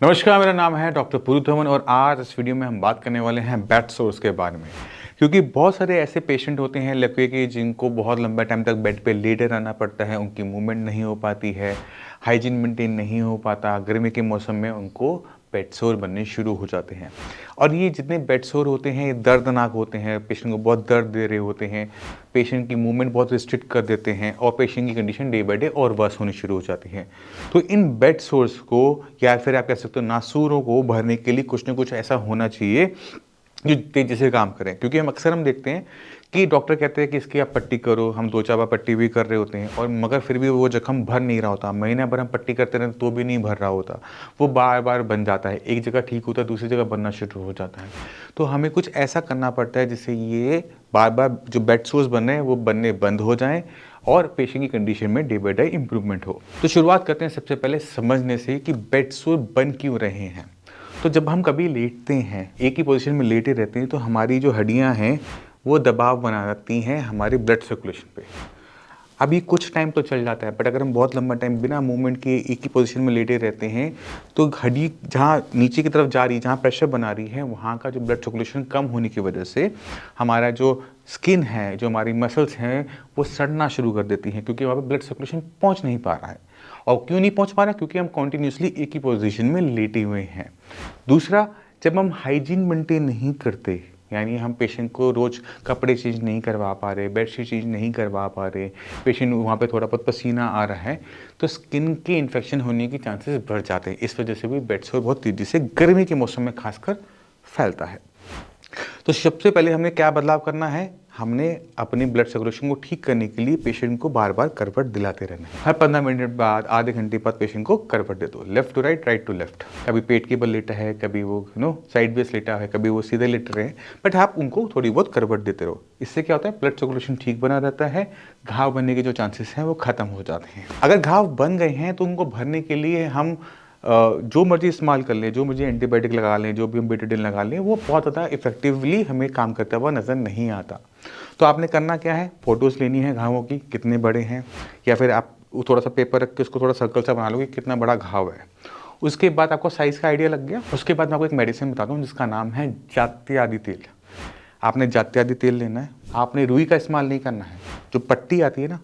नमस्कार, मेरा नाम है डॉक्टर पुरुधवन और आज इस वीडियो में हम बात करने वाले हैं बेड सोर्स के बारे में। क्योंकि बहुत सारे ऐसे पेशेंट होते हैं लकवे के जिनको बहुत लंबा टाइम तक बेड पे लेटे रहना पड़ता है, उनकी मूवमेंट नहीं हो पाती है, हाइजीन मेंटेन नहीं हो पाता, गर्मी के मौसम में उनको बेड सोर बनने शुरू हो जाते हैं। और ये जितने बेड सोर होते हैं ये दर्दनाक होते हैं, पेशेंट को बहुत दर्द दे रहे होते हैं, पेशेंट की मूवमेंट बहुत रिस्ट्रिक्ट कर देते हैं और पेशेंट की कंडीशन डे बाय डे और वर्स होनी शुरू हो जाती है। तो इन बेड सोर्स को या फिर आप कह सकते हो नासूरों को भरने के लिए कुछ ना कुछ ऐसा होना चाहिए जो तेजी से काम करें। क्योंकि हम देखते हैं कि डॉक्टर कहते हैं कि इसकी आप पट्टी करो, हम 2-4 बार पट्टी भी कर रहे होते हैं और मगर फिर भी वो जख्म भर नहीं रहा होता। महीना भर हम पट्टी करते रहें तो भी नहीं भर रहा होता, वो बार बार बन जाता है। एक जगह ठीक होता है, दूसरी जगह बनना शुरू हो जाता है। तो हमें कुछ ऐसा करना पड़ता है जिससे ये बार बार जो बेड सोर्स बन रहे हैं वो बनने बंद हो जाएं और पेशेंट की कंडीशन में डे बाय डे इंप्रूवमेंट हो। तो शुरुआत करते हैं सबसे पहले समझने से कि बेड सोर बन क्यों रहे हैं। तो जब हम कभी लेटते हैं, एक ही पोजीशन में लेटे रहते हैं, तो हमारी जो हड्डियां हैं वो दबाव बनाती हैं हमारे ब्लड सर्कुलेशन पे। अभी कुछ टाइम तो चल जाता है, बट अगर हम बहुत लंबा टाइम बिना मूवमेंट के एक ही पोजीशन में लेटे रहते हैं तो हड्डी जहाँ नीचे की तरफ जा रही है, जहाँ प्रेशर बना रही है, वहाँ का जो ब्लड सर्कुलेशन कम होने की वजह से हमारा जो स्किन है, जो हमारी मसल्स हैं, वो सड़ना शुरू कर देती हैं क्योंकि वहाँ पर ब्लड सर्कुलेशन पहुँच नहीं पा रहा है। और क्यों नहीं पहुँच पा रहा? क्योंकि हम कॉन्टीन्यूसली एक ही पोजीशन में लेटे हुए हैं। दूसरा, जब हम हाइजीन मेंटेन नहीं करते, यानी हम पेशेंट को रोज़ कपड़े चेंज नहीं करवा पा रहे, बेडशीट चेंज नहीं करवा पा रहे, पेशेंट वहाँ पे थोड़ा बहुत पसीना आ रहा है, तो स्किन के इन्फेक्शन होने की चांसेस बढ़ जाते हैं। इस वजह से भी बेड सोर बहुत तेज़ी से गर्मी के मौसम में खासकर फैलता है। तो सबसे पहले हमें क्या बदलाव करना है? हमने अपनी ब्लड सर्कुलेशन को ठीक करने के लिए पेशेंट को बार बार करवट दिलाते रहना है। हर 15 मिनट बाद, आधे घंटे बाद पेशेंट को करवट दे दो, left to right, right to left. कभी पेट के बल लेटा है, कभी वो साइड बेस लेटा है, कभी वो सीधे लेट रहे हैं, बट आप उनको थोड़ी बहुत करवट देते रहो। इससे क्या होता है? ब्लड सर्कुलेशन ठीक बना रहता है, घाव बनने के जो चांसेस हैं वो खत्म हो जाते हैं। अगर घाव बन गए हैं तो उनको भरने के लिए हम जो मर्जी इस्तेमाल कर लें, जो मर्जी एंटीबायोटिक लगा लें, जो भी हम बेटाडीन लगा लें, वो बहुत ज़्यादा इफेक्टिवली हमें काम करता हुआ नज़र नहीं आता। तो आपने करना क्या है? फ़ोटोज़ लेनी है घावों की, कितने बड़े हैं, या फिर आप थोड़ा सा पेपर रख के उसको थोड़ा सर्कल सा बना लो कि कितना बड़ा घाव है। उसके बाद आपको साइज़ का आइडिया लग गया। उसके बाद मैं आपको एक मेडिसिन बताता हूँ जिसका नाम है जात्यादि तेल। आपने जात्यादि तेल लेना है। आपने रुई का इस्तेमाल नहीं करना है। जो पट्टी आती है ना,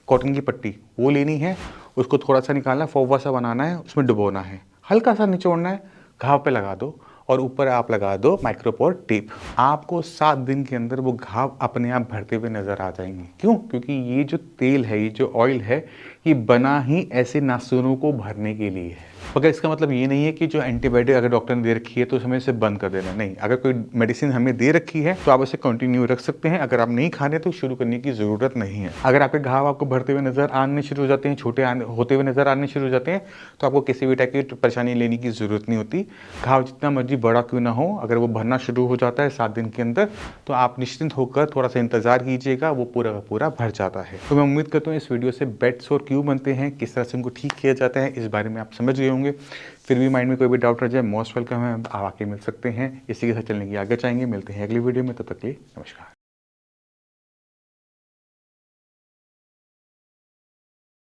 कॉटन की पट्टी, वो लेनी है, उसको थोड़ा सा निकालना है, फौवा सा बनाना है, उसमें डुबोना है, हल्का सा निचोड़ना है, घाव पे लगा दो और ऊपर आप लगा दो माइक्रोपोर टेप। आपको 7 दिन के अंदर वो घाव अपने आप भरते हुए नजर आ जाएंगे। क्यों? क्योंकि ये जो तेल है, ये जो ऑयल है, ये बना ही ऐसे नासूरों को भरने के लिए है। मगर इसका मतलब ये नहीं है कि जो एंटीबायोटिक अगर डॉक्टर ने दे रखी है तो हमें इसे बंद कर देना। नहीं, अगर कोई मेडिसिन हमें दे रखी है तो आप उसे कंटिन्यू रख सकते हैं। अगर आप नहीं खा रहे तो शुरू करने की ज़रूरत नहीं है। अगर आपके घाव आपको भरते हुए नज़र आने शुरू हो जाते हैं, छोटे होते हुए नज़र आने शुरू हो जाते हैं, तो आपको किसी भी टाइप की परेशानी लेने की ज़रूरत नहीं होती। घाव जितना मर्जी बड़ा क्यों ना हो, अगर वो भरना शुरू हो जाता है 7 दिन के अंदर, तो आप निश्चिंत होकर थोड़ा सा इंतज़ार कीजिएगा, वो पूरा का पूरा भर जाता है। तो मैं उम्मीद करता हूँ इस वीडियो से बेड सोर क्यों बनते हैं, किस तरह से उनको ठीक किया जाता है, इस बारे में आप समझ गए होंगे। फिर भी माइंड में कोई भी डाउट रह जाए, मोस्ट वेलकम है, आप आके मिल सकते हैं। इसी के साथ चलने की आगे चाहेंगे। मिलते हैं अगली वीडियो में, तब तक के लिए नमस्कार।